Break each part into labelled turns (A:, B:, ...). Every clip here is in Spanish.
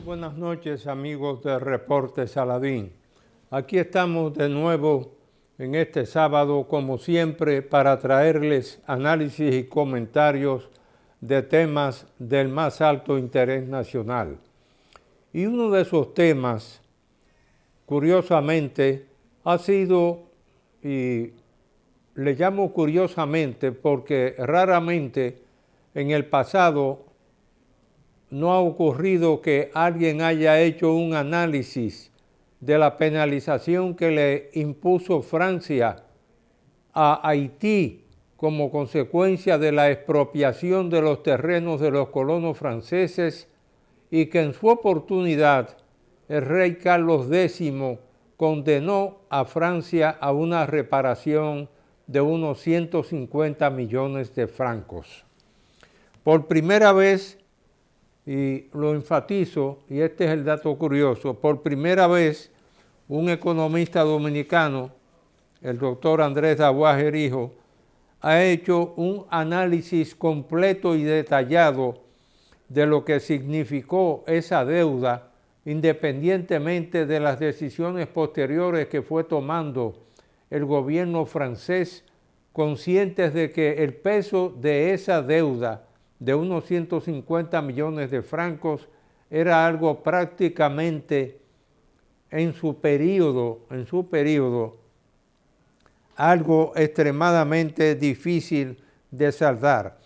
A: Buenas noches, amigos de Reporte Saladín. Aquí estamos de nuevo en este sábado, como siempre, para traerles análisis y comentarios de temas del más alto interés nacional. Y uno de esos temas, curiosamente, ha sido, y le llamo curiosamente porque raramente en el pasado no ha ocurrido que alguien haya hecho un análisis de la penalización que le impuso Francia a Haití como consecuencia de la expropiación de los terrenos de los colonos franceses, y que en su oportunidad el rey Carlos X condenó a Francia a una reparación de unos 150 millones de francos. Por primera vez, y lo enfatizo, y este es el dato curioso, por primera vez un economista dominicano, el doctor Andrés Daguajer Hijo, ha hecho un análisis completo y detallado de lo que significó esa deuda, independientemente de las decisiones posteriores que fue tomando el gobierno francés, conscientes de que el peso de esa deuda de unos 150 millones de francos era algo prácticamente en su periodo, algo extremadamente difícil de saldar.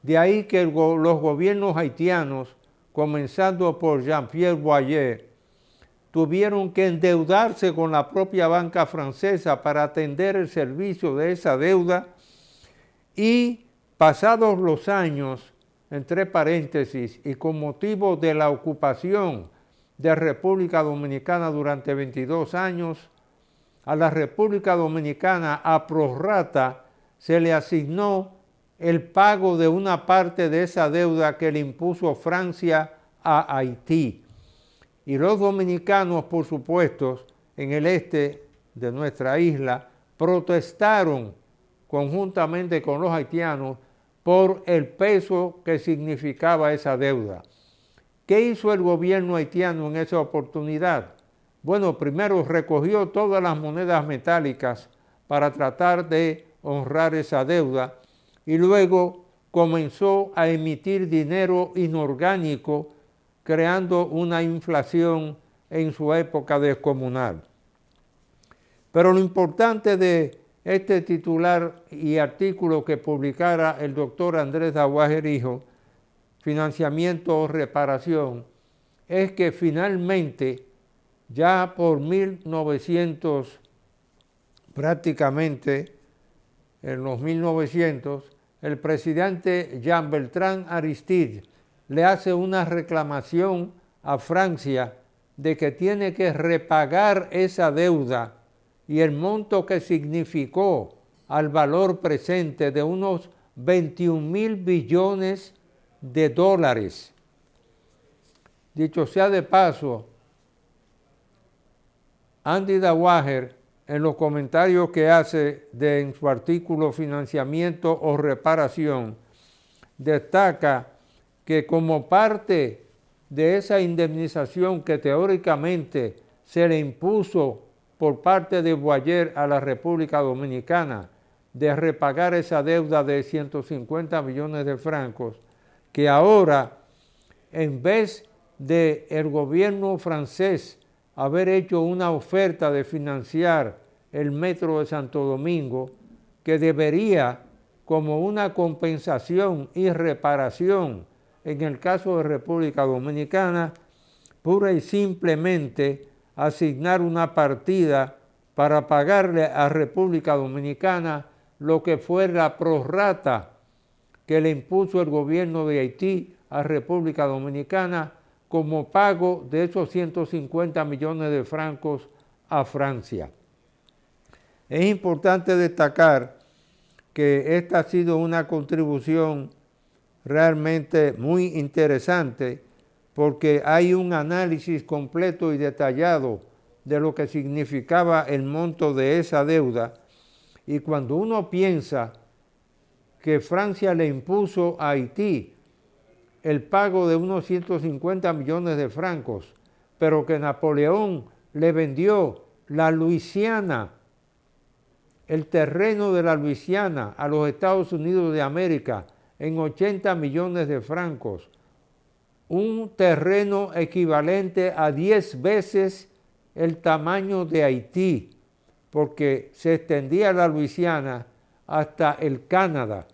A: De ahí que los gobiernos haitianos, comenzando por Jean-Pierre Boyer, tuvieron que endeudarse con la propia banca francesa para atender el servicio de esa deuda, y pasados los años, entre paréntesis, y con motivo de la ocupación de República Dominicana durante 22 años, a la República Dominicana a prorrata se le asignó el pago de una parte de esa deuda que le impuso Francia a Haití. Y los dominicanos, por supuesto, en el este de nuestra isla, protestaron conjuntamente con los haitianos por el peso que significaba esa deuda. ¿Qué hizo el gobierno haitiano en esa oportunidad? Bueno, primero recogió todas las monedas metálicas para tratar de honrar esa deuda, y luego comenzó a emitir dinero inorgánico, creando una inflación en su época descomunal. Pero lo importante de este titular y artículo que publicara el doctor Andrés Daguajer Hijo, Financiamiento o Reparación, es que finalmente, ya por 1900, prácticamente en los 1900, el presidente Jean Bertrand Aristide le hace una reclamación a Francia de que tiene que repagar esa deuda, y el monto que significó al valor presente de unos 21.000 billones de dólares. Dicho sea de paso, Andy Daguajer, en los comentarios que hace en su artículo Financiamiento o Reparación, destaca que como parte de esa indemnización que teóricamente se le impuso por parte de Boyer a la República Dominicana, de repagar esa deuda de 150 millones de francos, que ahora, en vez de el gobierno francés haber hecho una oferta de financiar el Metro de Santo Domingo, que debería, como una compensación y reparación en el caso de República Dominicana, pura y simplemente asignar una partida para pagarle a República Dominicana lo que fue la prorrata que le impuso el gobierno de Haití a República Dominicana como pago de esos 150 millones de francos a Francia. Es importante destacar que esta ha sido una contribución realmente muy interesante, porque hay un análisis completo y detallado de lo que significaba el monto de esa deuda, y cuando uno piensa que Francia le impuso a Haití el pago de unos 150 millones de francos, pero que Napoleón le vendió la Luisiana, el terreno de la Luisiana a los Estados Unidos de América en 80 millones de francos, un terreno equivalente a 10 veces el tamaño de Haití, porque se extendía la Luisiana hasta el Canadá.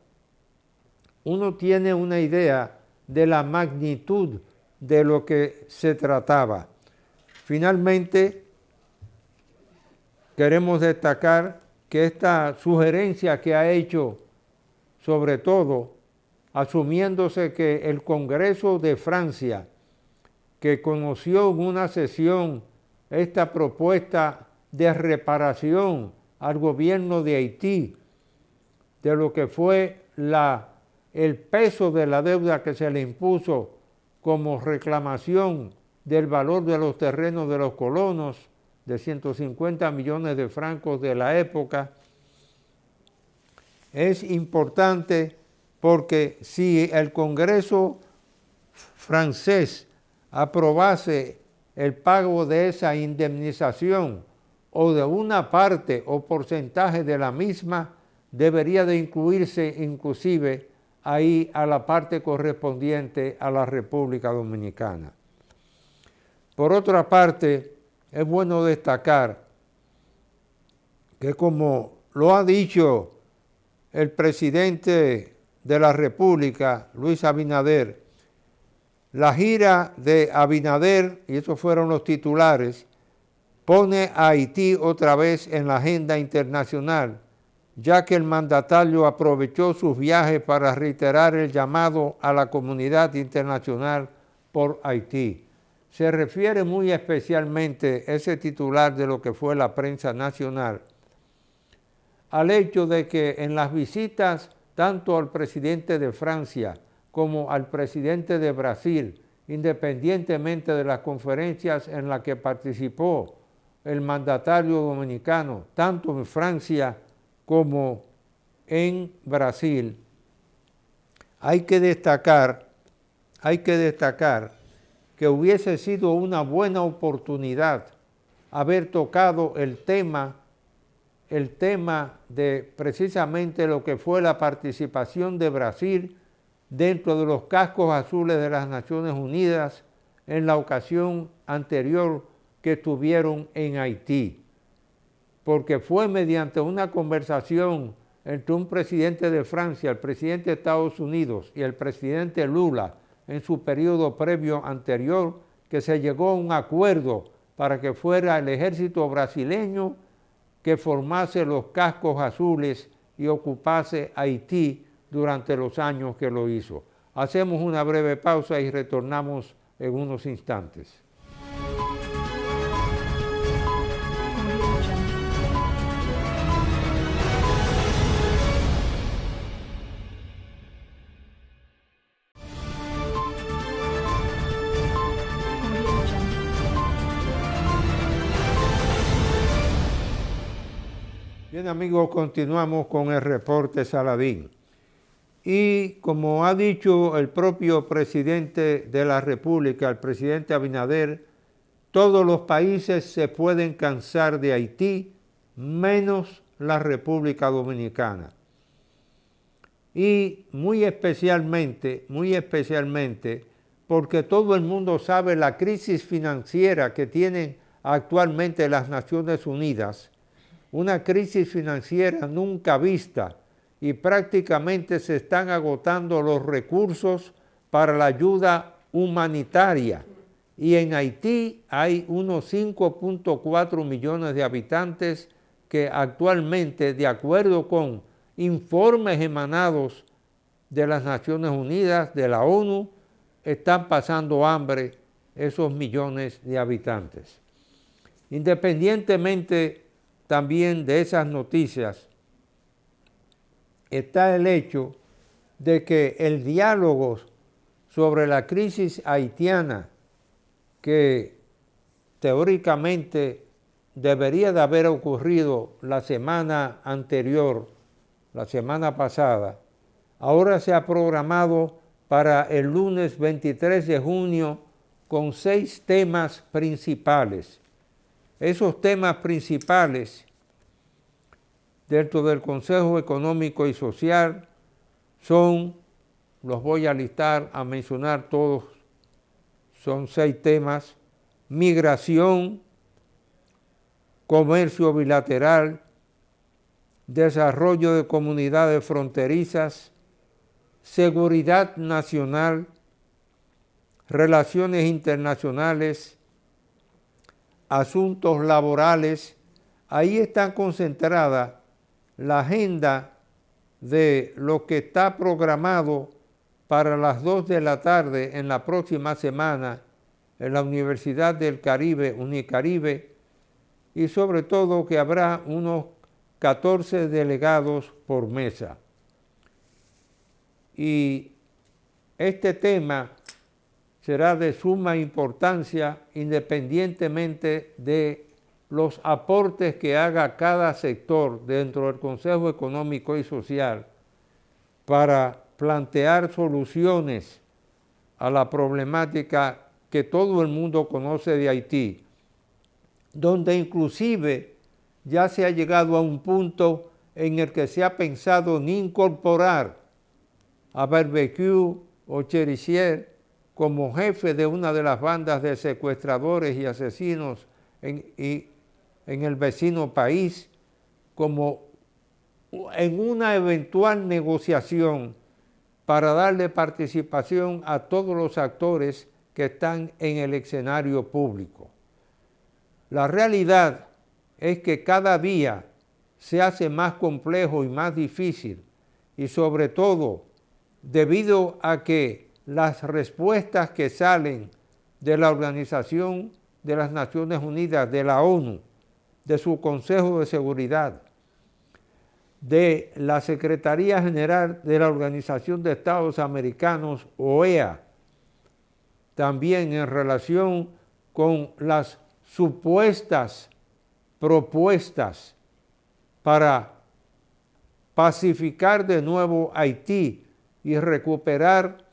A: Uno tiene una idea de la magnitud de lo que se trataba. Finalmente, queremos destacar que esta sugerencia que ha hecho, sobre todo, asumiéndose que el Congreso de Francia, que conoció en una sesión esta propuesta de reparación al gobierno de Haití, de lo que fue el peso de la deuda que se le impuso como reclamación del valor de los terrenos de los colonos, de 150 millones de francos de la época, es importante porque si el Congreso francés aprobase el pago de esa indemnización o de una parte o porcentaje de la misma, debería de incluirse inclusive ahí a la parte correspondiente a la República Dominicana. Por otra parte, es bueno destacar que, como lo ha dicho el presidente de la República, Luis Abinader, la gira de Abinader, y esos fueron los titulares, pone a Haití otra vez en la agenda internacional, ya que el mandatario aprovechó sus viajes para reiterar el llamado a la comunidad internacional por Haití. Se refiere muy especialmente ese titular de lo que fue la prensa nacional al hecho de que en las visitas tanto al presidente de Francia como al presidente de Brasil, independientemente de las conferencias en las que participó el mandatario dominicano, tanto en Francia como en Brasil, hay que destacar que hubiese sido una buena oportunidad haber tocado el tema de precisamente lo que fue la participación de Brasil dentro de los cascos azules de las Naciones Unidas en la ocasión anterior que estuvieron en Haití, porque fue mediante una conversación entre un presidente de Francia, el presidente de Estados Unidos y el presidente Lula en su periodo previo anterior, que se llegó a un acuerdo para que fuera el ejército brasileño que formase los cascos azules y ocupase Haití durante los años que lo hizo. Hacemos una breve pausa y retornamos en unos instantes. Bien, amigos, continuamos con el reporte Saladín. Y como ha dicho el propio presidente de la República, el presidente Abinader, todos los países se pueden cansar de Haití, menos la República Dominicana. Y muy especialmente, porque todo el mundo sabe la crisis financiera que tienen actualmente las Naciones Unidas, una crisis financiera nunca vista, y prácticamente se están agotando los recursos para la ayuda humanitaria. Y en Haití hay unos 5.4 millones de habitantes que actualmente, de acuerdo con informes emanados de las Naciones Unidas, de la ONU, están pasando hambre esos millones de habitantes. Independientemente también de esas noticias, está el hecho de que el diálogo sobre la crisis haitiana, que teóricamente debería de haber ocurrido la semana anterior, la semana pasada, ahora se ha programado para el lunes 23 de junio con 6 temas principales. Esos temas principales dentro del Consejo Económico y Social son, los voy a listar, a mencionar todos, son 6 temas: migración, comercio bilateral, desarrollo de comunidades fronterizas, seguridad nacional, relaciones internacionales, asuntos laborales. Ahí está concentrada la agenda de lo que está programado para las 2 de la tarde en la próxima semana en la Universidad del Caribe, Unicaribe, y sobre todo que habrá unos 14 delegados por mesa. Y este tema será de suma importancia independientemente de los aportes que haga cada sector dentro del Consejo Económico y Social para plantear soluciones a la problemática que todo el mundo conoce de Haití, donde inclusive ya se ha llegado a un punto en el que se ha pensado en incorporar a Barbecue o Cherizier como jefe de una de las bandas de secuestradores y asesinos en el vecino país, como en una eventual negociación para darle participación a todos los actores que están en el escenario público. La realidad es que cada día se hace más complejo y más difícil, y sobre todo debido a que las respuestas que salen de la Organización de las Naciones Unidas, de la ONU, de su Consejo de Seguridad, de la Secretaría General de la Organización de Estados Americanos, OEA, también en relación con las supuestas propuestas para pacificar de nuevo Haití y recuperar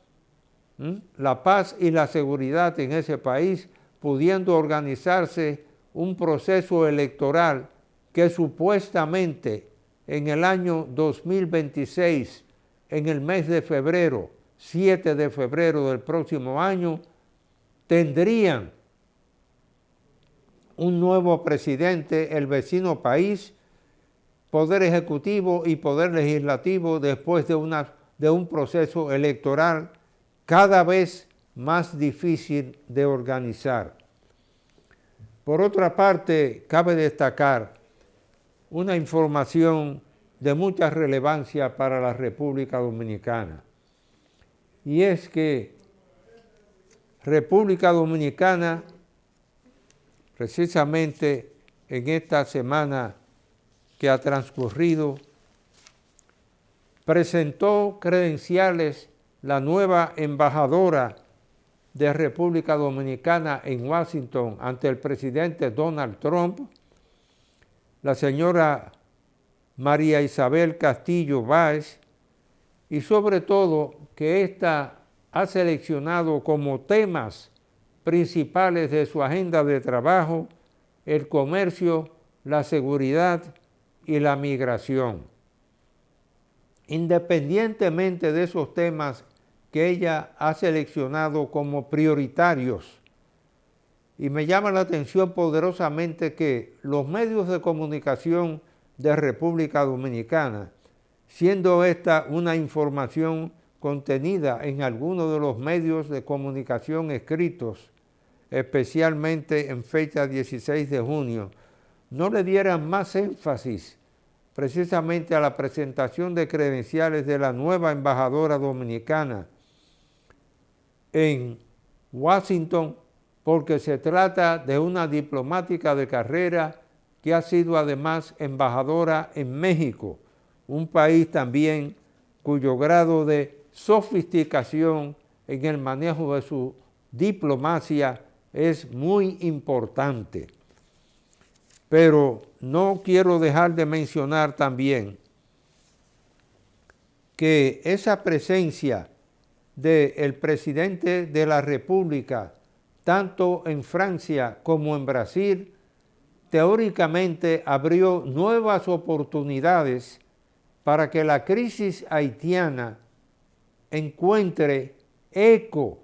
A: la paz y la seguridad en ese país, pudiendo organizarse un proceso electoral que supuestamente en el año 2026, en el mes de febrero, 7 de febrero del próximo año, tendrían un nuevo presidente, el vecino país, poder ejecutivo y poder legislativo después de un proceso electoral cada vez más difícil de organizar. Por otra parte, cabe destacar una información de mucha relevancia para la República Dominicana, y es que República Dominicana, precisamente en esta semana que ha transcurrido, presentó credenciales la nueva embajadora de República Dominicana en Washington ante el presidente Donald Trump, la señora María Isabel Castillo Báez, y sobre todo que ésta ha seleccionado como temas principales de su agenda de trabajo el comercio, la seguridad y la migración. Independientemente de esos temas que ella ha seleccionado como prioritarios, y me llama la atención poderosamente que los medios de comunicación de República Dominicana, siendo esta una información contenida en algunos de los medios de comunicación escritos, especialmente en fecha 16 de junio, no le dieran más énfasis precisamente a la presentación de credenciales de la nueva embajadora dominicana en Washington, porque se trata de una diplomática de carrera que ha sido además embajadora en México, un país también cuyo grado de sofisticación en el manejo de su diplomacia es muy importante. Pero no quiero dejar de mencionar también que esa presencia del presidente de la República, tanto en Francia como en Brasil, teóricamente abrió nuevas oportunidades para que la crisis haitiana encuentre eco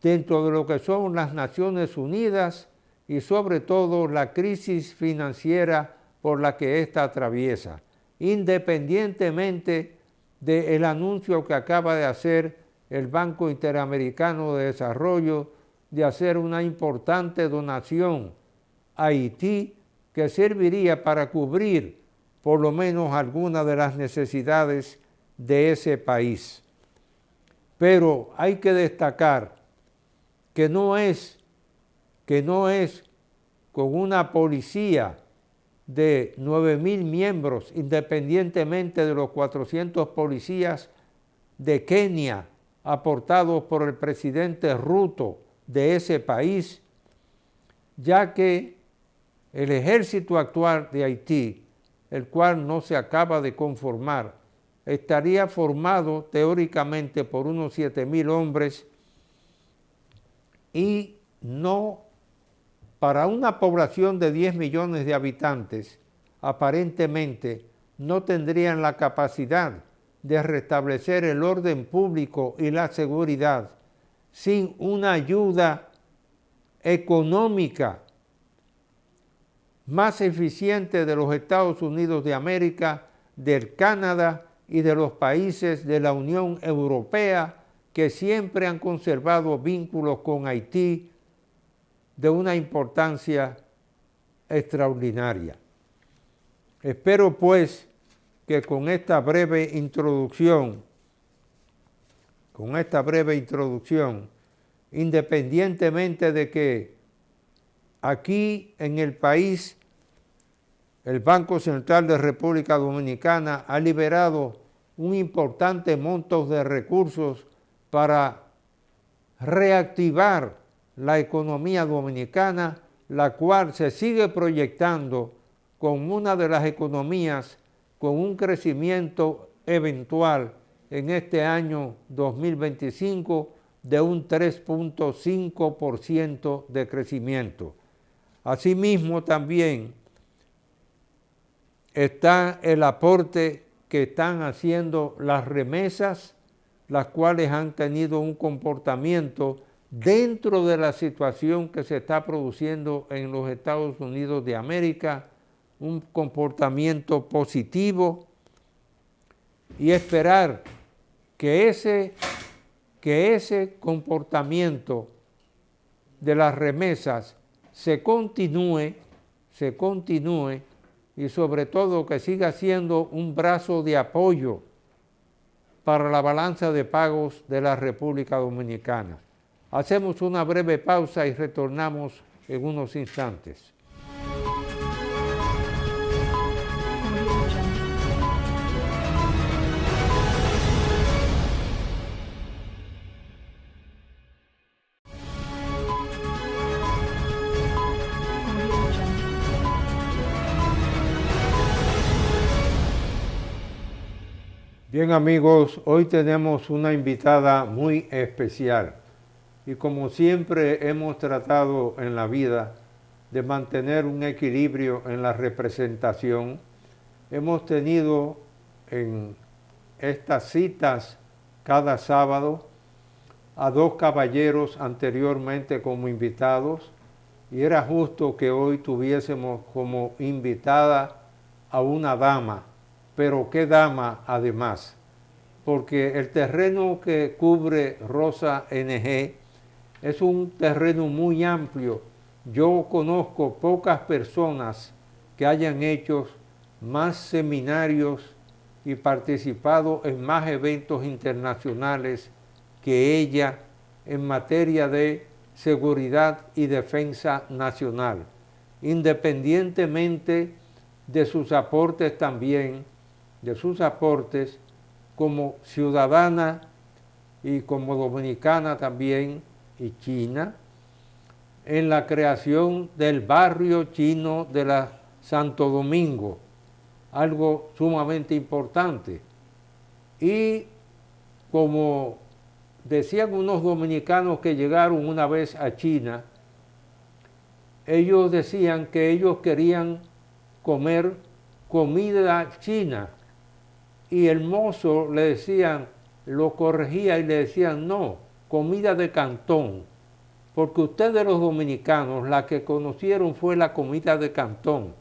A: dentro de lo que son las Naciones Unidas y sobre todo la crisis financiera por la que ésta atraviesa, independientemente del anuncio que acaba de hacer el Banco Interamericano de Desarrollo de hacer una importante donación a Haití que serviría para cubrir por lo menos algunas de las necesidades de ese país. Pero hay que destacar que no es con una policía de 9.000 miembros, independientemente de los 400 policías de Kenia aportados por el presidente Ruto de ese país, ya que el ejército actual de Haití, el cual no se acaba de conformar, estaría formado teóricamente por unos 7.000 hombres y no para una población de 10 millones de habitantes, aparentemente no tendrían la capacidad de restablecer el orden público y la seguridad sin una ayuda económica más eficiente de los Estados Unidos de América, del Canadá y de los países de la Unión Europea que siempre han conservado vínculos con Haití de una importancia extraordinaria. Espero pues que con esta breve introducción, independientemente de que aquí en el país el Banco Central de República Dominicana ha liberado un importante monto de recursos para reactivar la economía dominicana, la cual se sigue proyectando como una de las economías con un crecimiento eventual en este año 2025 de un 3.5% de crecimiento. Asimismo también está el aporte que están haciendo las remesas, las cuales han tenido un comportamiento dentro de la situación que se está produciendo en los Estados Unidos de América, un comportamiento positivo, y esperar que ese comportamiento de las remesas se continúe y sobre todo que siga siendo un brazo de apoyo para la balanza de pagos de la República Dominicana. Hacemos una breve pausa y retornamos en unos instantes. Bien amigos, hoy tenemos una invitada muy especial y como siempre hemos tratado en la vida de mantener un equilibrio en la representación, hemos tenido en estas citas cada sábado a dos caballeros anteriormente como invitados y era justo que hoy tuviésemos como invitada a una dama. Pero qué dama además, porque el terreno que cubre Rosa NG es un terreno muy amplio. Yo conozco pocas personas que hayan hecho más seminarios y participado en más eventos internacionales que ella en materia de seguridad y defensa nacional, independientemente de sus aportes también, como ciudadana y como dominicana también y china, en la creación del barrio chino de la Santo Domingo, algo sumamente importante. Y como decían unos dominicanos que llegaron una vez a China, ellos decían que ellos querían comer comida china y el mozo le decían, lo corregía y le decían, no, comida de Cantón, porque ustedes los dominicanos, la que conocieron fue la comida de Cantón.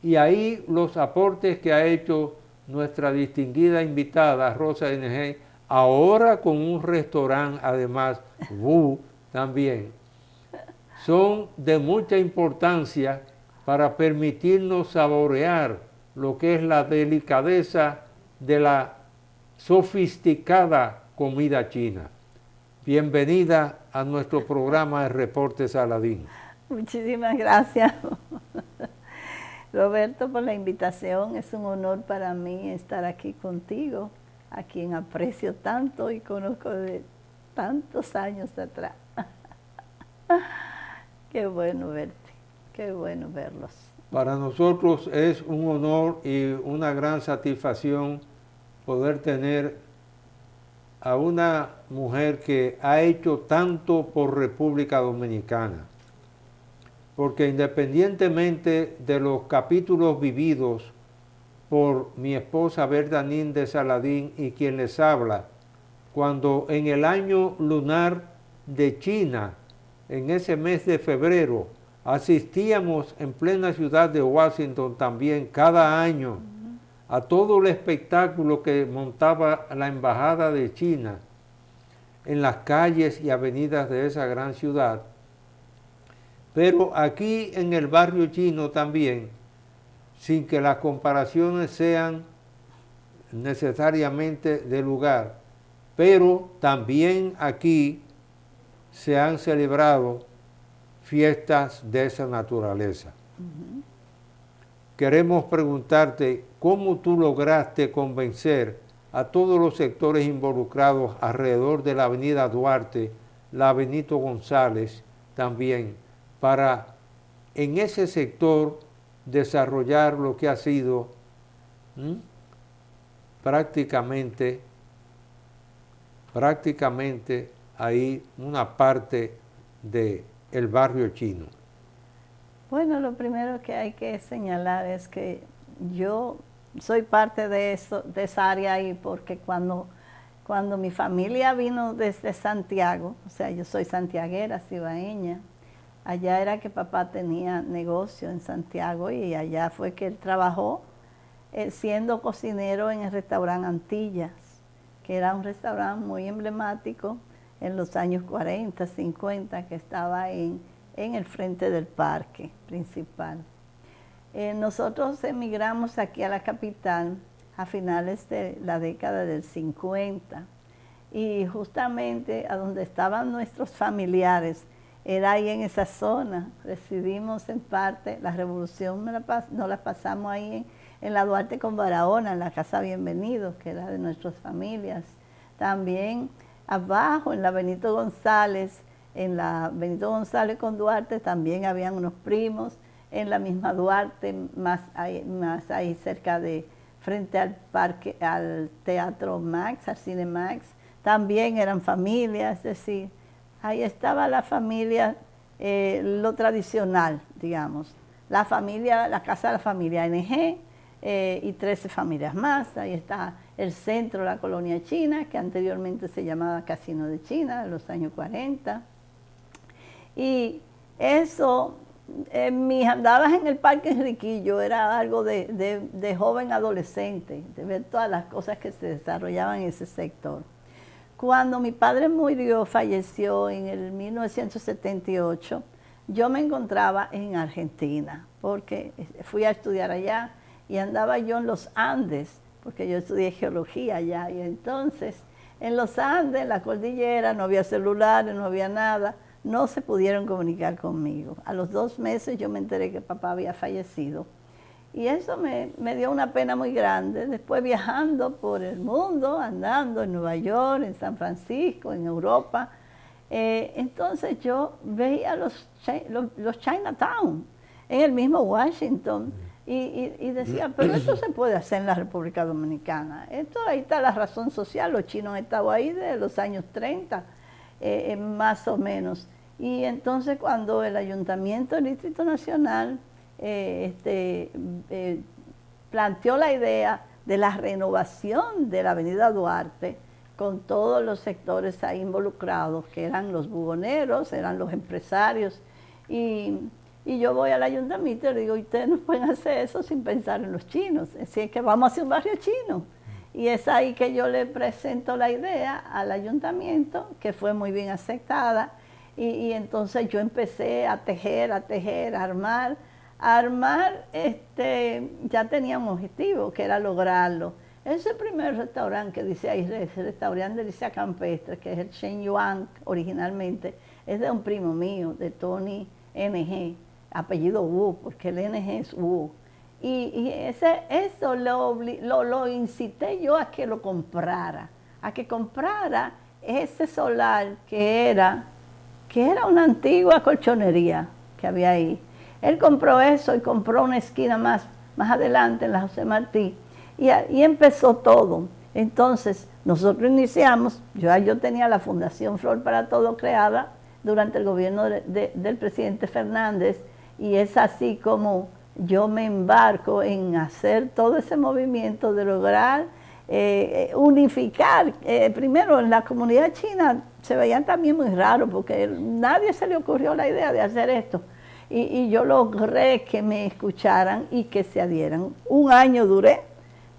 A: Y ahí los aportes que ha hecho nuestra distinguida invitada, Rosa N.G., ahora con un restaurante, además, también, son de mucha importancia para permitirnos saborear lo que es la delicadeza de la sofisticada comida china. Bienvenida a nuestro programa de Reportes Aladín.
B: Muchísimas gracias, Roberto, por la invitación. Es un honor para mí estar aquí contigo, a quien aprecio tanto y conozco de tantos años atrás. Qué bueno verte, qué bueno verlos.
A: Para nosotros es un honor y una gran satisfacción poder tener a una mujer que ha hecho tanto por República Dominicana. Porque independientemente de los capítulos vividos por mi esposa Berdanín de Saladín y quien les habla, cuando en el año lunar de China, en ese mes de febrero, asistíamos en plena ciudad de Washington también cada año a todo el espectáculo que montaba la Embajada de China en las calles y avenidas de esa gran ciudad. Pero aquí en el barrio chino también, sin que las comparaciones sean necesariamente de lugar, pero también aquí se han celebrado fiestas de esa naturaleza. Queremos preguntarte cómo tú lograste convencer a todos los sectores involucrados alrededor de la avenida Duarte, la Benito González también, para en ese sector desarrollar lo que ha sido prácticamente ahí una parte del barrio chino.
B: Bueno, lo primero que hay que señalar es que yo soy parte de esa área ahí, porque cuando mi familia vino desde Santiago, o sea, yo soy santiaguera, cibaeña, allá era que papá tenía negocio en Santiago y allá fue que él trabajó siendo cocinero en el restaurante Antillas, que era un restaurante muy emblemático en los años 40, 50, que estaba en el frente del parque principal. Nosotros emigramos aquí a la capital a finales de la década del 50 y justamente a donde estaban nuestros familiares era ahí en esa zona. Residimos en parte, la revolución nos la pasamos ahí en la Duarte con Barahona, en la Casa Bienvenidos, que era de nuestras familias. También abajo, en la Benito González, con Duarte también habían unos primos, en la misma Duarte, más ahí cerca frente al parque, al Teatro Max, al Cine Max, también eran familias, es decir, ahí estaba la familia, lo tradicional, digamos, la casa de la familia NG y 13 familias más. Ahí está el centro, la colonia china, que anteriormente se llamaba Casino de China, en los años 40. Y eso, mis andadas en el Parque Enriquillo era algo de joven adolescente, de ver todas las cosas que se desarrollaban en ese sector. Cuando mi padre murió, falleció en el 1978, yo me encontraba en Argentina, porque fui a estudiar allá y andaba yo en los Andes, porque yo estudié geología allá, y entonces en los Andes, en la cordillera, no había celulares, no había nada, no se pudieron comunicar conmigo. A los 2 meses yo me enteré que papá había fallecido. Y eso me dio una pena muy grande. Después viajando por el mundo, andando en Nueva York, en San Francisco, en Europa, entonces yo veía los Chinatown, en el mismo Washington, Y decía, pero esto se puede hacer en la República Dominicana. Esto, ahí está la razón social, los chinos han estado ahí desde los años 30, más o menos. Y entonces cuando el Ayuntamiento del Distrito Nacional planteó la idea de la renovación de la Avenida Duarte, con todos los sectores ahí involucrados, que eran los buhoneros, eran los empresarios, y yo voy al ayuntamiento y le digo, ustedes no pueden hacer eso sin pensar en los chinos, así que vamos a hacer un barrio chino. Y es ahí que yo le presento la idea al ayuntamiento, que fue muy bien aceptada, y entonces yo empecé a tejer, a armar, ya tenía un objetivo, que era lograrlo. Ese primer restaurante que dice ahí, el restaurante de Delicia Campestre, que es el Shen Yuan originalmente, es de un primo mío, de Tony NG, apellido Wu, porque el NG es Wu. Y eso lo incité yo a que lo comprara, a que comprara ese solar que era una antigua colchonería que había ahí. Él compró eso y compró una esquina más adelante en la José Martí, y empezó todo. Entonces, nosotros iniciamos, yo tenía la Fundación Flor para Todo creada durante el gobierno del presidente Fernández, y es así como yo me embarco en hacer todo ese movimiento de lograr unificar. Primero, en la comunidad china se veían también muy raros, porque nadie se le ocurrió la idea de hacer esto. Y yo logré que me escucharan y que se adhieran. Un año duré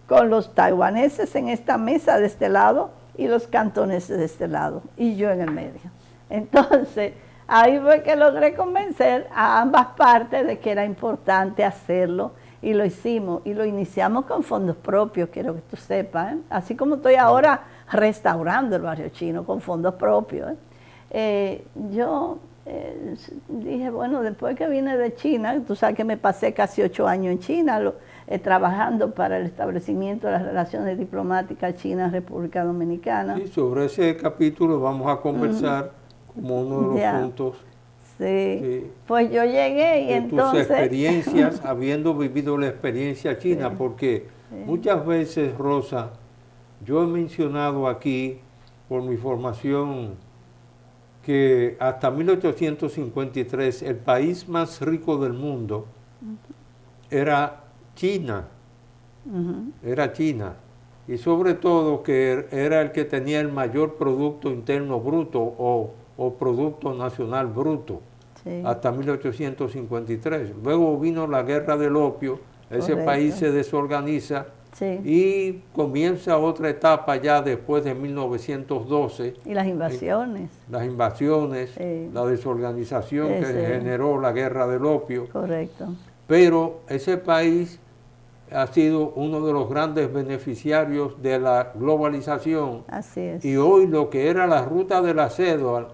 B: con los taiwaneses en esta mesa de este lado y los cantoneses de este lado, y yo en el medio. Entonces, ahí fue que logré convencer a ambas partes de que era importante hacerlo, y lo hicimos, y lo iniciamos con fondos propios, quiero que tú sepas, así como estoy ahora restaurando el barrio chino con fondos propios. Yo dije, bueno, después que vine de China, tú sabes que me pasé casi 8 años en China, trabajando para el establecimiento de las relaciones diplomáticas China-República Dominicana.
A: Y sobre ese capítulo vamos a conversar como uno de los puntos.
B: Sí, pues yo llegué y entonces...
A: Tus experiencias, habiendo vivido la experiencia china, porque muchas veces, Rosa, yo he mencionado aquí, por mi formación, que hasta 1853 el país más rico del mundo era China, era China, y sobre todo que era el que tenía el mayor Producto Interno Bruto o Producto Nacional Bruto, hasta 1853. Luego vino la Guerra del Opio, ese país se desorganiza, y comienza otra etapa ya después de 1912.
B: Y las invasiones.
A: Las invasiones, la desorganización que generó la Guerra del Opio.
B: Correcto.
A: Pero ese país ha sido uno de los grandes beneficiarios de la globalización.
B: Así es.
A: Y hoy lo que era la ruta de la seda,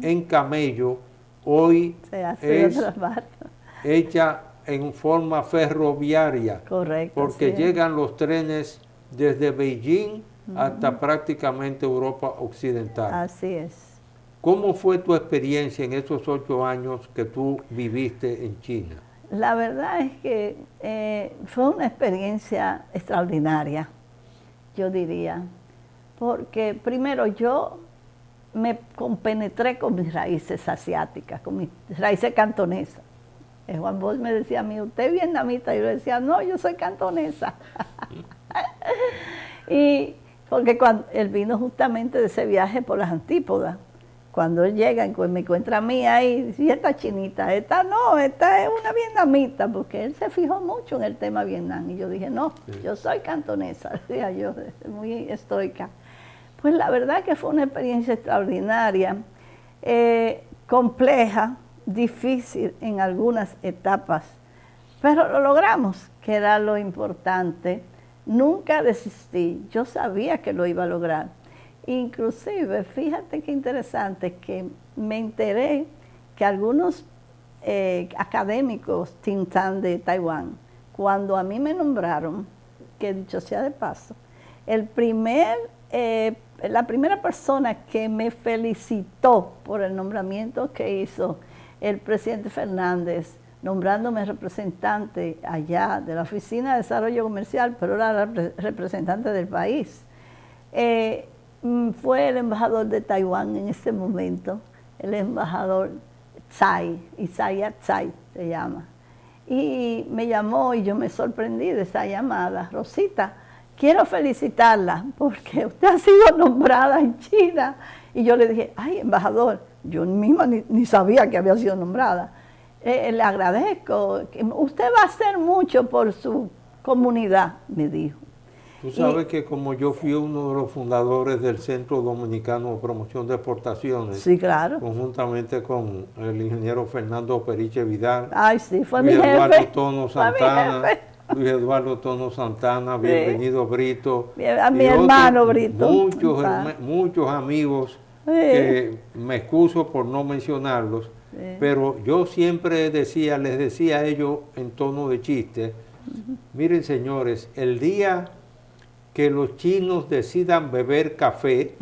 A: en camello, hoy es hecha en forma ferroviaria.
B: Correcto.
A: Porque llegan los trenes desde Beijing hasta prácticamente Europa Occidental.
B: Así es.
A: ¿Cómo fue tu experiencia en esos 8 años que tú viviste en China?
B: La verdad es que fue una experiencia extraordinaria, yo diría, porque primero yo me compenetré con mis raíces asiáticas, con mis raíces cantonesas. Juan Bosch me decía a mí, ¿usted es vietnamita? Y yo le decía, no, yo soy cantonesa. Y porque cuando él vino justamente de ese viaje por las antípodas, cuando él llega, me encuentra a mí ahí, dice, ¿y esta chinita? Esta no, esta es una vietnamita, porque él se fijó mucho en el tema Vietnam. Y yo dije, no, yo soy cantonesa, decía yo, muy estoica. Pues la verdad que fue una experiencia extraordinaria, compleja, difícil en algunas etapas, pero lo logramos, que era lo importante. Nunca desistí, yo sabía que lo iba a lograr. Inclusive, fíjate qué interesante, que me enteré que algunos académicos Tintan de Taiwán, cuando a mí me nombraron, que dicho sea de paso, la primera persona que me felicitó por el nombramiento que hizo el presidente Fernández nombrándome representante allá de la Oficina de Desarrollo Comercial, pero era representante del país. Fue el embajador de Taiwán en ese momento, el embajador Tsai, Isaiah Tsai se llama. Y me llamó y yo me sorprendí de esa llamada. Rosita, quiero felicitarla porque usted ha sido nombrada en China. Y yo le dije, ay, embajador, yo misma ni sabía que había sido nombrada. Le agradezco, usted va a hacer mucho por su comunidad, me dijo.
A: Tú sabes que como yo fui uno de los fundadores del Centro Dominicano de Promoción de Exportaciones,
B: sí, claro,
A: conjuntamente con el ingeniero Fernando Periche Vidal,
B: ay, sí, fue
A: Luis
B: mi jefe.
A: Eduardo Tono Santana, Luis Eduardo Tono Santana,
B: sí.
A: Bienvenido Brito,
B: A mi hermano Brito.
A: Muchos amigos que me excuso por no mencionarlos, pero yo siempre les decía a ellos en tono de chiste, miren señores, el día que los chinos decidan beber café,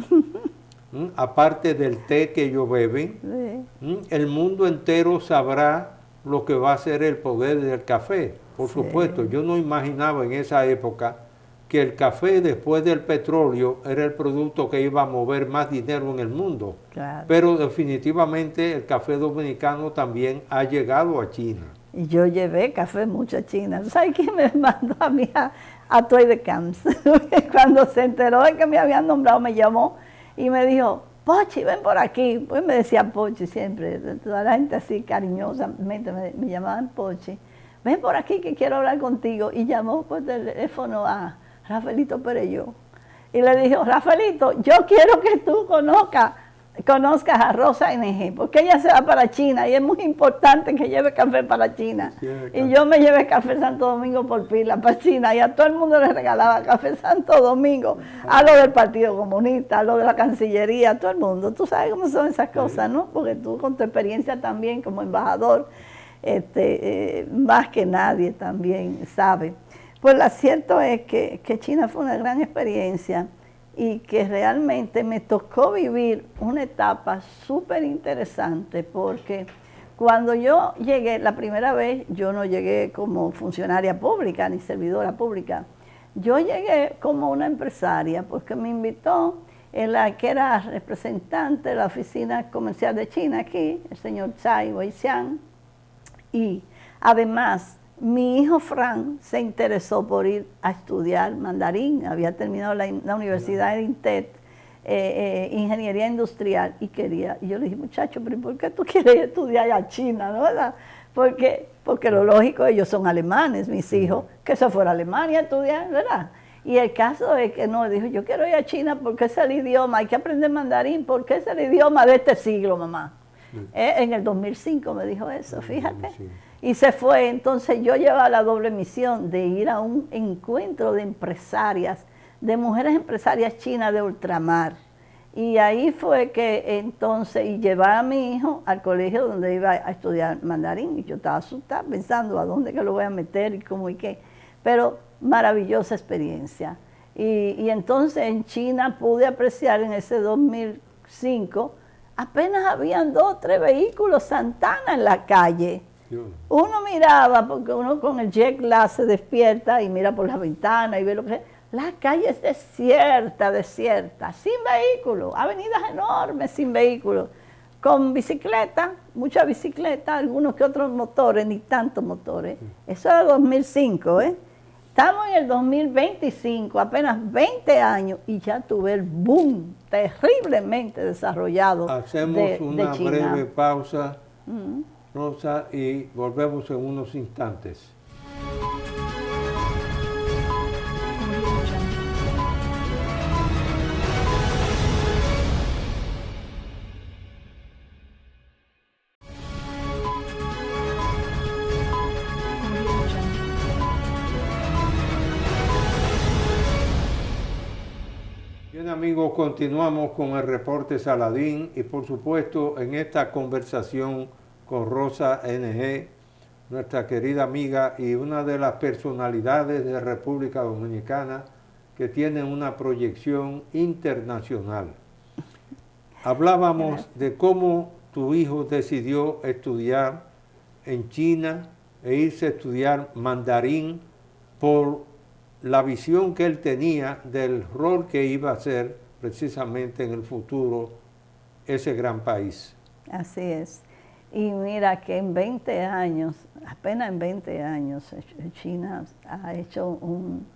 A: aparte del té que ellos beben, el mundo entero sabrá lo que va a ser el poder del café. Por supuesto, yo no imaginaba en esa época que el café después del petróleo era el producto que iba a mover más dinero en el mundo. Claro. Pero definitivamente el café dominicano también ha llegado a China.
B: Y yo llevé café mucho a China. ¿Sabes quién me mandó a mí a Toy de Camps? Cuando se enteró de que me habían nombrado, me llamó y me dijo, Pochi, ven por aquí. Pues me decía Pochi siempre, toda la gente así cariñosamente me llamaban Pochi. Ven por aquí que quiero hablar contigo. Y llamó por teléfono a Rafaelito Pereyó. Y le dijo, Rafaelito, yo quiero que tú conozcas a Rosa NG, porque ella se va para China y es muy importante que lleve café para China. Sí, y yo me llevé café Santo Domingo por pila para China y a todo el mundo le regalaba café Santo Domingo, a lo del Partido Comunista, a lo de la Cancillería, a todo el mundo. Tú sabes cómo son esas cosas, ¿no? Porque tú con tu experiencia también como embajador, más que nadie también sabe. Pues lo cierto es que China fue una gran experiencia y que realmente me tocó vivir una etapa súper interesante porque cuando yo llegué, la primera vez, yo no llegué como funcionaria pública ni servidora pública, yo llegué como una empresaria porque me invitó la que era representante de la Oficina Comercial de China aquí, el señor Tsai Weixiang, y además mi hijo Fran se interesó por ir a estudiar mandarín, había terminado la Universidad de INTET, Ingeniería Industrial, y yo le dije, muchacho, pero ¿por qué tú quieres estudiar a China, no, verdad? Porque lo lógico, ellos son alemanes, mis hijos, que se fuera a Alemania a estudiar, ¿verdad? Y el caso es que no, dijo, yo quiero ir a China porque es el idioma, hay que aprender mandarín, porque es el idioma de este siglo, mamá. En el 2005 me dijo eso, fíjate. Y se fue, entonces yo llevaba la doble misión de ir a un encuentro de empresarias, de mujeres empresarias chinas de ultramar. Y ahí fue que entonces, y llevaba a mi hijo al colegio donde iba a estudiar mandarín. Y yo estaba asustada pensando a dónde que lo voy a meter y cómo y qué. Pero maravillosa experiencia. Y entonces en China pude apreciar en ese 2005, apenas habían 2 o 3 vehículos Santana en la calle. Uno miraba, porque uno con el jet lag se despierta y mira por la ventana y ve lo que... La calle es desierta, sin vehículos, avenidas enormes sin vehículos, con bicicleta, mucha bicicleta, algunos que otros motores, ni tantos motores. Eso era 2005, ¿eh? Estamos en el 2025, apenas 20 años, y ya tuve el boom terriblemente desarrollado
A: Hacemos una breve pausa, Rosa, y volvemos en unos instantes. Bien amigos, continuamos con el reporte Saladín y por supuesto en esta conversación con Rosa NG, nuestra querida amiga y una de las personalidades de República Dominicana que tiene una proyección internacional. Hablábamos de cómo tu hijo decidió estudiar en China e irse a estudiar mandarín por la visión que él tenía del rol que iba a ser precisamente en el futuro ese gran país.
B: Así es. Y mira que en 20 años, apenas en 20 años, China ha hecho un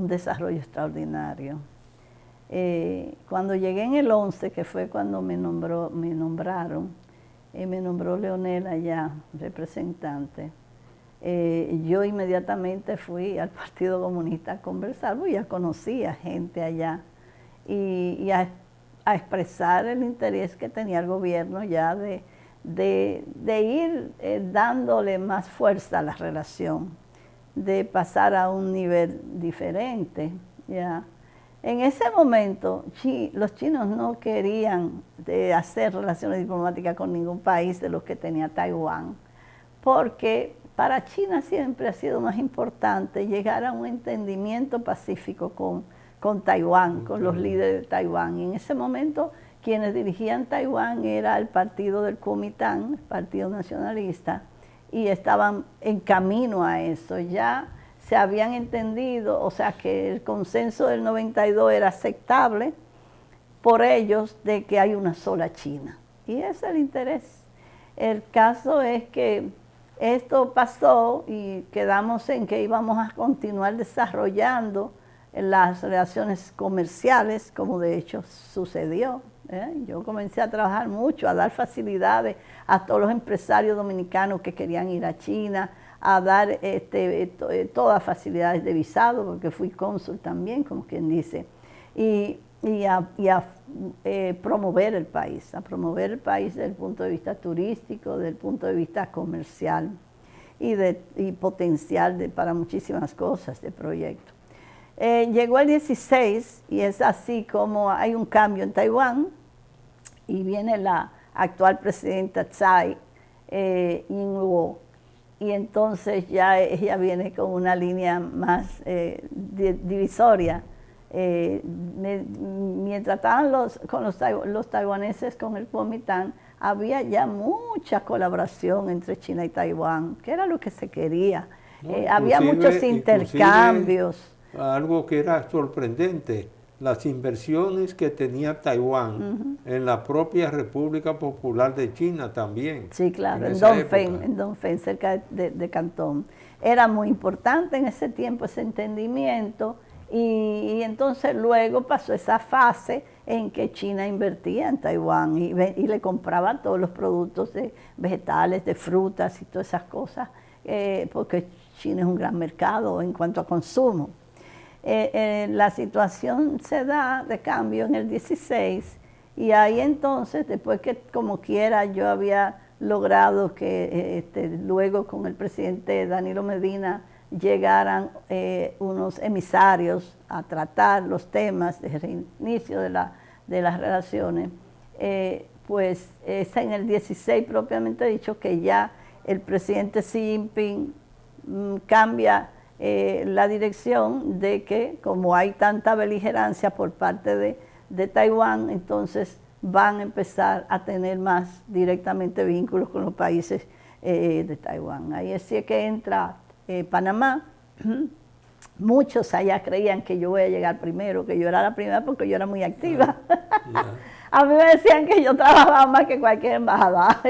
B: desarrollo extraordinario. Cuando llegué en el 11, que fue cuando me nombró Leonel allá, representante, yo inmediatamente fui al Partido Comunista a conversar, porque ya conocía gente allá, y a expresar el interés que tenía el gobierno ya de ir dándole más fuerza a la relación, de pasar a un nivel diferente, ¿ya? En ese momento, los chinos no querían hacer relaciones diplomáticas con ningún país de los que tenía Taiwán, porque para China siempre ha sido más importante llegar a un entendimiento pacífico con Taiwán, con los líderes de Taiwán. Y en ese momento, quienes dirigían Taiwán era el partido del Kuomintang, el Partido Nacionalista, y estaban en camino a eso. Ya se habían entendido, o sea que el consenso del 92 era aceptable por ellos de que hay una sola China. Y ese es el interés. El caso es que esto pasó y quedamos en que íbamos a continuar desarrollando las relaciones comerciales, como de hecho sucedió. Yo comencé a trabajar mucho, a dar facilidades a todos los empresarios dominicanos que querían ir a China, a dar todas facilidades de visado, porque fui cónsul también, como quien dice, y a promover el país, desde el punto de vista turístico, desde el punto de vista comercial y potencial para muchísimas cosas de proyecto. Llegó el 16 y es así como hay un cambio en Taiwán y viene la actual presidenta Tsai Ing-wen, y entonces ya ella viene con una línea más divisoria. Mientras estaban los taiwaneses con el Kuomintang, había ya mucha colaboración entre China y Taiwán, que era lo que se quería. Había muchos intercambios.
A: Algo que era sorprendente, las inversiones que tenía Taiwán en la propia República Popular de China también.
B: Sí, claro, en Dongfeng, cerca de Cantón. Era muy importante en ese tiempo ese entendimiento, y entonces luego pasó esa fase en que China invertía en Taiwán y le compraba todos los productos de vegetales, de frutas y todas esas cosas, porque China es un gran mercado en cuanto a consumo. La situación se da de cambio en el 16 y ahí entonces, después que como quiera yo había logrado que luego con el presidente Danilo Medina llegaran unos emisarios a tratar los temas de reinicio de las relaciones, pues es en el 16 propiamente dicho que ya el presidente Xi Jinping cambia la dirección de que como hay tanta beligerancia por parte de Taiwán, entonces van a empezar a tener más directamente vínculos con los países de Taiwán. Ahí es que entra Panamá. Muchos allá creían que yo voy a llegar primero, que yo era la primera porque yo era muy activa. A mí me decían que yo trabajaba más que cualquier embajada.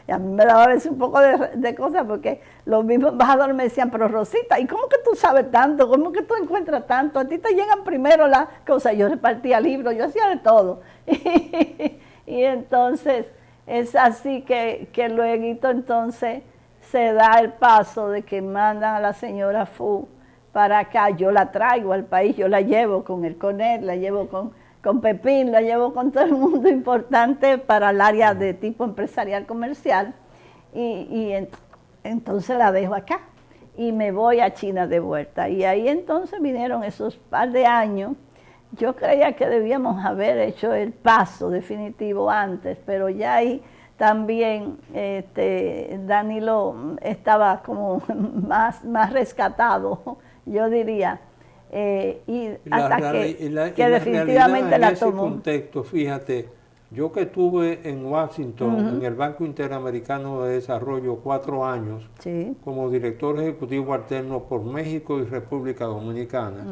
B: Y a mí me daba a veces un poco de cosas porque los mismos embajadores me decían, pero Rosita, ¿y cómo que tú sabes tanto? ¿Cómo que tú encuentras tanto? A ti te llegan primero las cosas. Yo repartía libros, yo hacía de todo. Y entonces es así que luego entonces se da el paso de que mandan a la señora Fu para acá. Yo la traigo al país, yo la llevo con el CONET, la llevo con Pepín, la llevo con todo el mundo importante para el área de tipo empresarial comercial, y entonces la dejo acá y me voy a China de vuelta. Y ahí entonces vinieron esos par de años. Yo creía que debíamos haber hecho el paso definitivo antes, pero ya ahí también Danilo estaba como más rescatado, yo diría. Y hasta que definitivamente la tomó.
A: En ese contexto, fíjate, Yo que estuve en Washington, en el Banco Interamericano de Desarrollo, 4 años,
B: Sí.
A: como director ejecutivo alterno por México y República Dominicana,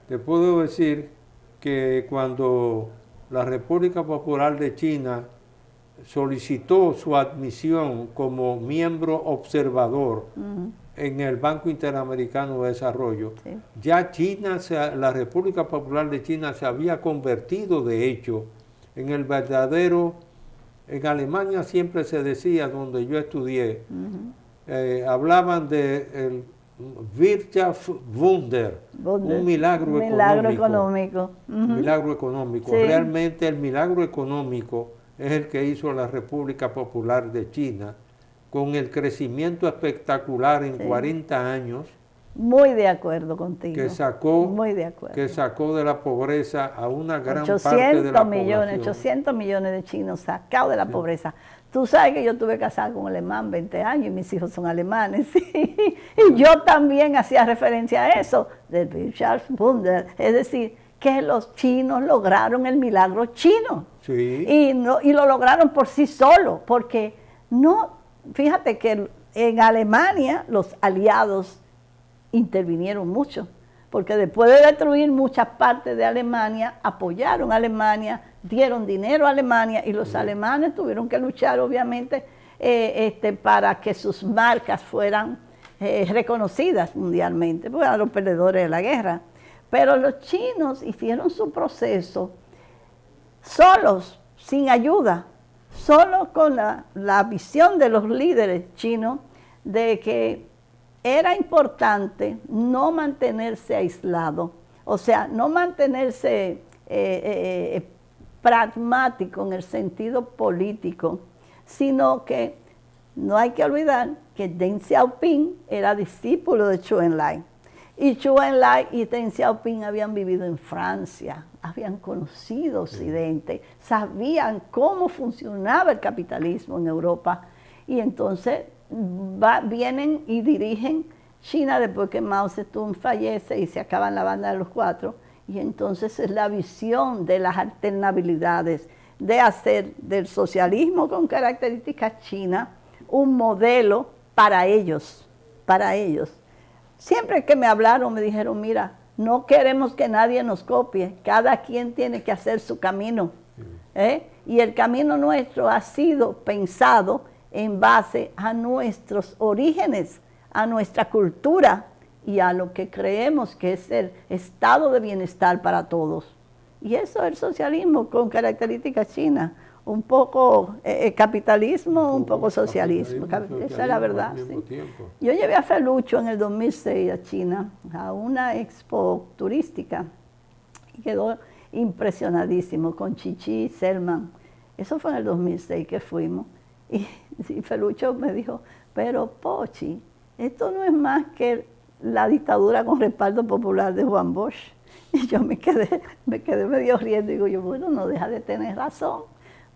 A: te puedo decir que cuando la República Popular de China solicitó su admisión como miembro observador en el Banco Interamericano de Desarrollo,
B: Sí.
A: ya China, la República Popular de China se había convertido de hecho en el verdadero, en Alemania siempre se decía, donde yo estudié, hablaban de el Wirtschaftswunder, un milagro económico. Un milagro económico.
B: Sí.
A: Realmente el milagro económico es el que hizo la República Popular de China, con el crecimiento espectacular en 40 años.
B: Muy de acuerdo contigo.
A: Que sacó,
B: muy de acuerdo.
A: Que sacó de la pobreza a una gran parte de la población.
B: 800 millones de chinos sacados de la pobreza. Tú sabes que yo estuve casada con un alemán 20 años y mis hijos son alemanes. Y yo también hacía referencia a eso, del Wirtschaftswunder. Es decir, que los chinos lograron el milagro chino.
A: Sí.
B: Y lo lograron por sí solos, porque no, fíjate que en Alemania los aliados intervinieron mucho, porque después de destruir muchas partes de Alemania, apoyaron a Alemania, dieron dinero a Alemania y los alemanes tuvieron que luchar obviamente para que sus marcas fueran reconocidas mundialmente, porque eran los perdedores de la guerra. Pero los chinos hicieron su proceso solos, sin ayuda, solo con la visión de los líderes chinos de que era importante no mantenerse aislado, o sea, no mantenerse pragmático en el sentido político, sino que no hay que olvidar que Deng Xiaoping era discípulo de Zhou Enlai. Y Zhou Enlai y Deng Xiaoping habían vivido en Francia, habían conocido Occidente, sabían cómo funcionaba el capitalismo en Europa. Y entonces vienen y dirigen China después que Mao Zedong fallece y se acaban la banda de los cuatro. Y entonces es la visión de las alternabilidades, de hacer del socialismo con características chinas un modelo para ellos, para ellos. Siempre que me hablaron me dijeron, mira, no queremos que nadie nos copie, cada quien tiene que hacer su camino. Y el camino nuestro ha sido pensado en base a nuestros orígenes, a nuestra cultura y a lo que creemos que es el estado de bienestar para todos. Y eso es el socialismo con características chinas. Un poco capitalismo, un poco socialismo. Esa es la verdad. Sí. Yo llevé a Felucho en el 2006 a China, a una expo turística, y quedó impresionadísimo con Chichi y Selman. Eso fue en el 2006 que fuimos. Y Felucho me dijo, pero Pochi, esto no es más que la dictadura con respaldo popular de Juan Bosch. Y yo me quedé medio riendo y digo yo, bueno, no deja de tener razón.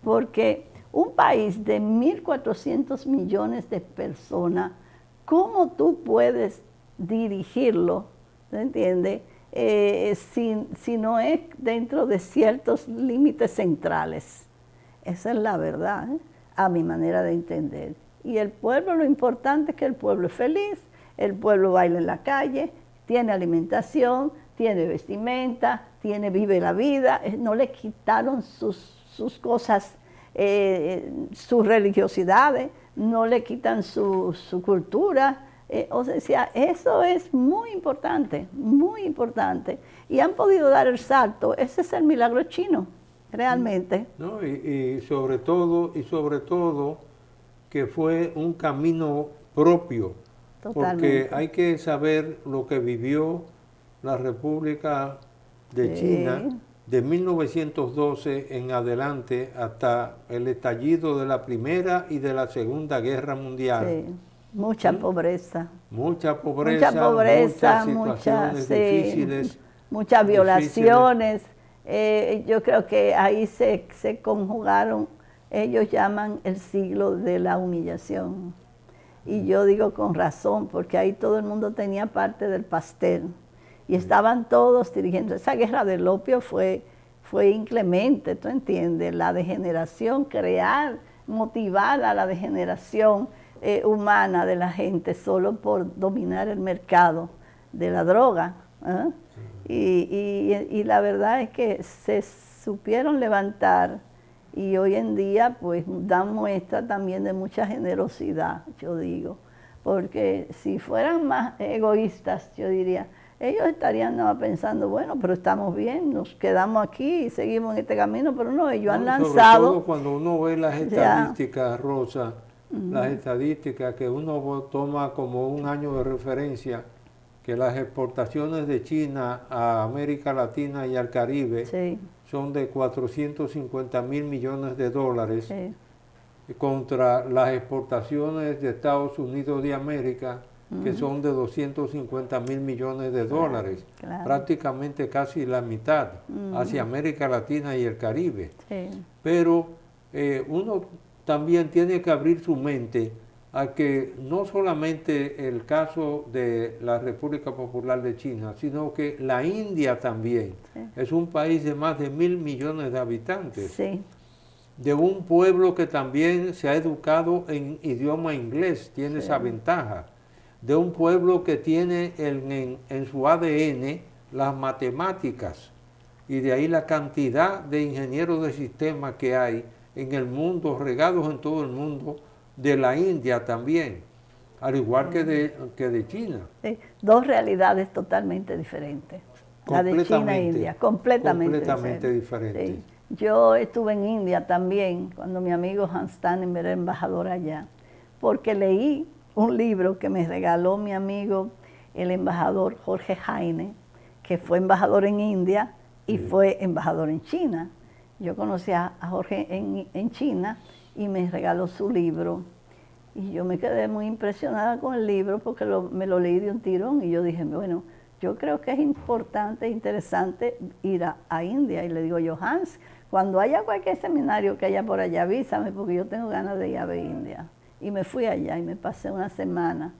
B: Porque un país de 1.400 millones de personas, ¿cómo tú puedes dirigirlo, ¿se entiende? Si no es dentro de ciertos límites centrales. Esa es la verdad, a mi manera de entender. Y el pueblo, lo importante es que el pueblo es feliz, el pueblo baila en la calle, tiene alimentación, tiene vestimenta, vive la vida, no le quitaron sus cosas, sus religiosidades, no le quitan su cultura. O sea, eso es muy importante, muy importante. Y han podido dar el salto, ese es el milagro chino, realmente.
A: No, y sobre todo que fue un camino propio. Totalmente. Porque hay que saber lo que vivió la República de China de 1912 en adelante hasta el estallido de la Primera y de la Segunda Guerra Mundial.
B: Sí. Mucha pobreza.
A: Mucha pobreza, muchas situaciones difíciles.
B: Muchas violaciones. Yo creo que ahí se conjugaron, ellos llaman el siglo de la humillación. Y yo digo con razón, porque ahí todo el mundo tenía parte del pastel. Y estaban todos dirigiendo. Esa guerra del opio fue fue inclemente, ¿tú entiendes? La degeneración, motivar a la degeneración humana de la gente solo por dominar el mercado de la droga. ¿Eh? Y la verdad es que se supieron levantar y hoy en día pues dan muestra también de mucha generosidad, yo digo, porque si fueran más egoístas, yo diría, ellos estarían pensando, bueno, pero estamos bien, nos quedamos aquí y seguimos en este camino, pero no, ellos han lanzado.
A: Sobre todo cuando uno ve las estadísticas, Rosa, las estadísticas que uno toma como un año de referencia, que las exportaciones de China a América Latina y al Caribe son de 450.000 millones de dólares, contra las exportaciones de Estados Unidos de América, que son de 250.000 millones de dólares, prácticamente casi la mitad, hacia América Latina y el Caribe. Pero uno también tiene que abrir su mente a que no solamente el caso de la República Popular de China, sino que la India también es un país de más de 1.000 millones de habitantes, de un pueblo que también se ha educado en idioma inglés, tiene esa ventaja, de un pueblo que tiene en su ADN las matemáticas, y de ahí la cantidad de ingenieros de sistemas que hay en el mundo, regados en todo el mundo, de la India también, al igual que de China.
B: Dos realidades totalmente diferentes, la de China e India, completamente diferentes. Yo estuve en India también, cuando mi amigo Hans Tannenberg era embajador allá, porque leí un libro que me regaló mi amigo, el embajador Jorge Jaime, que fue embajador en India y fue embajador en China. Yo conocí a Jorge en China y me regaló su libro. Y yo me quedé muy impresionada con el libro porque me lo leí de un tirón y yo dije, bueno, yo creo que es importante, interesante ir a India. Y le digo yo, Hans, cuando haya cualquier seminario que haya por allá, avísame porque yo tengo ganas de ir a ver India. Y me fui allá y me pasé una semana.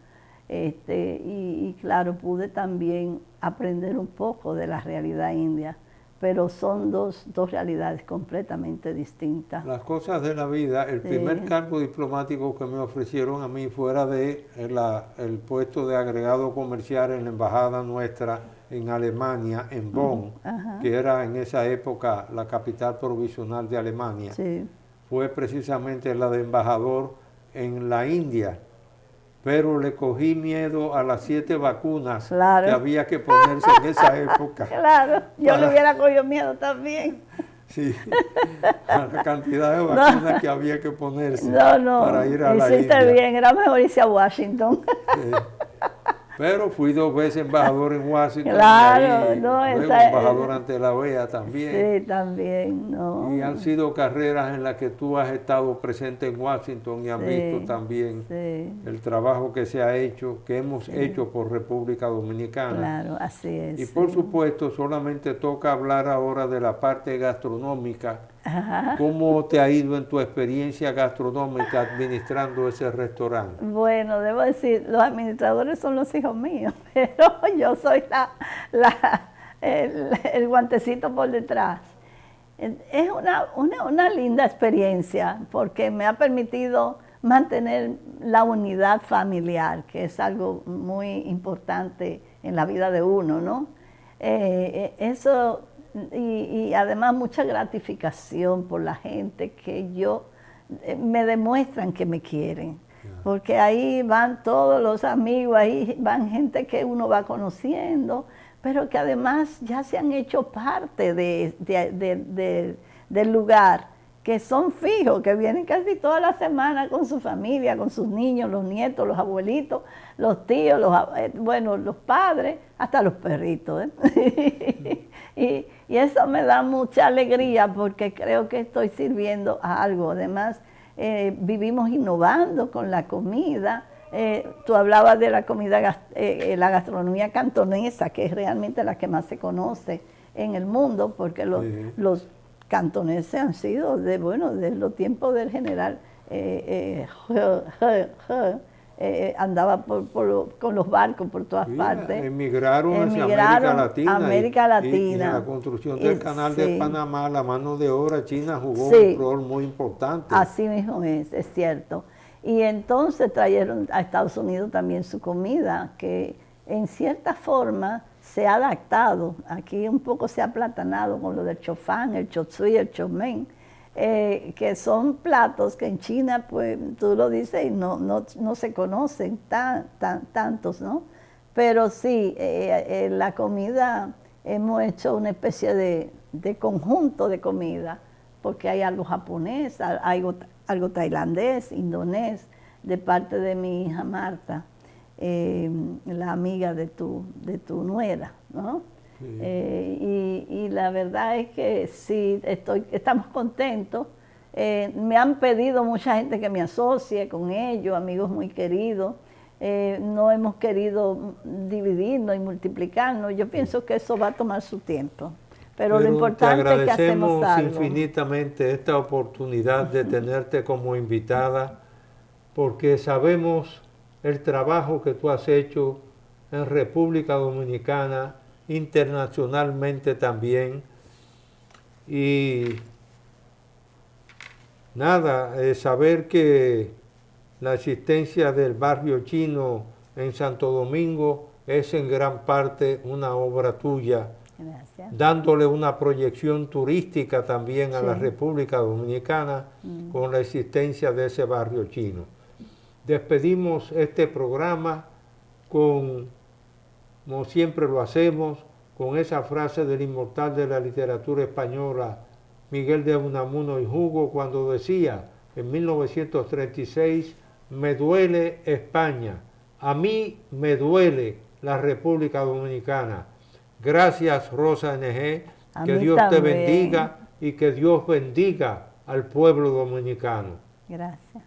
B: Y claro, pude también aprender un poco de la realidad india. Pero son dos realidades completamente distintas.
A: Las cosas de la vida, el primer cargo diplomático que me ofrecieron a mí fuera de el puesto de agregado comercial en la embajada nuestra en Alemania, en Bonn, que era en esa época la capital provisional de Alemania, fue precisamente la de embajador en la India. Pero le cogí miedo a las 7 vacunas que había que ponerse en esa época.
B: Claro, yo le hubiera cogido miedo también.
A: Sí, a la cantidad de vacunas que había que ponerse para ir a la India.
B: Hiciste bien, era mejor irse a Washington.
A: Pero fui 2 veces embajador en Washington, luego embajador ante la OEA también.
B: Sí, también.
A: Y han sido carreras en las que tú has estado presente en Washington y has visto también el trabajo que se ha hecho, que hemos hecho por República Dominicana.
B: Claro, así es.
A: Y por supuesto, solamente toca hablar ahora de la parte gastronómica. ¿Cómo te ha ido en tu experiencia gastronómica administrando ese restaurante?
B: Bueno, debo decir, los administradores son los hijos míos, pero yo soy el guantecito por detrás. Es una linda experiencia porque me ha permitido mantener la unidad familiar, que es algo muy importante en la vida de uno, ¿no? Eso... Y además mucha gratificación por la gente que me demuestran que me quieren, porque ahí van todos los amigos, ahí van gente que uno va conociendo, pero que además ya se han hecho parte del lugar, que son fijos, que vienen casi toda la semana con su familia, con sus niños, los nietos, los abuelitos, los tíos, los padres, hasta los perritos. Y eso me da mucha alegría porque creo que estoy sirviendo a algo. Además, vivimos innovando con la comida. Tú hablabas de la comida, la gastronomía cantonesa, que es realmente la que más se conoce en el mundo, porque los cantoneses han sido desde los tiempos del general andaba con los barcos por todas partes.
A: Emigraron hacia América Latina. Y en la construcción del canal de Panamá, la mano de obra china jugó un rol muy importante.
B: Así mismo es cierto. Y entonces trajeron a Estados Unidos también su comida, que en cierta forma se ha adaptado. Aquí un poco se ha aplatanado con lo del chofán, el chop suey, el chop mein, que son platos que en China, pues tú lo dices y no se conocen tantos, ¿no? Pero sí, la comida, hemos hecho una especie de conjunto de comida, porque hay algo japonés, algo tailandés, indonés, de parte de mi hija Marta, la amiga de tu nuera, ¿no? Sí. Y la verdad es que sí, estamos contentos. Me han pedido mucha gente que me asocie con ellos, amigos muy queridos. No hemos querido dividirnos y multiplicarnos. Yo pienso que eso va a tomar su tiempo. Pero lo importante es que hacemos algo.
A: Te agradecemos infinitamente esta oportunidad de tenerte como invitada, porque sabemos el trabajo que tú has hecho en República Dominicana, internacionalmente también. Y nada, saber que la existencia del barrio chino en Santo Domingo es en gran parte una obra tuya. Gracias. Dándole una proyección turística también a la República Dominicana con la existencia de ese barrio chino. Despedimos este programa como siempre lo hacemos, con esa frase del inmortal de la literatura española, Miguel de Unamuno y Hugo, cuando decía en 1936, me duele España, a mí me duele la República Dominicana. Gracias, Rosa N.G., que Dios te bendiga y que Dios bendiga al pueblo dominicano.
B: Gracias.